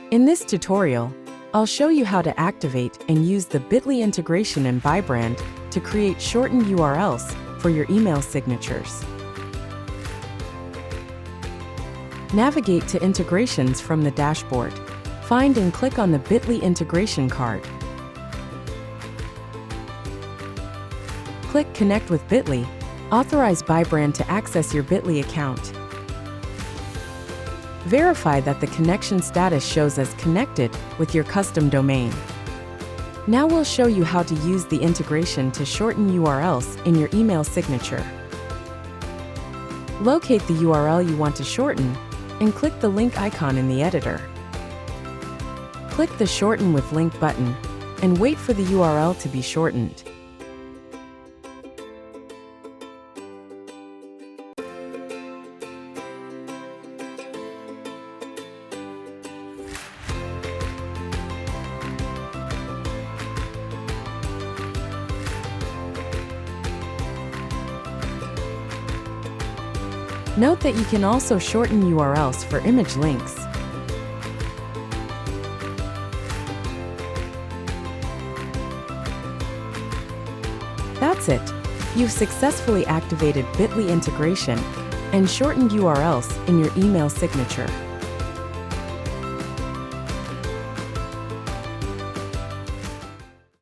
In this tutorial, I'll show you how to activate and use the Bitly integration in Bybrand to create shortened URLs for your email signatures. Navigate to Integrations from the dashboard. Find and click on the Bitly integration card. Click Connect with Bitly. Authorize Bybrand to access your Bitly account. Verify that the connection status shows as connected with your custom domain. Now we'll show you how to use the integration to shorten URLs in your email signature. Locate the URL you want to shorten and click the link icon in the editor. Click the Shorten with Link button and wait for the URL to be shortened. Note that you can also shorten URLs for image links. That's it. You've successfully activated Bitly integration and shortened URLs in your email signature.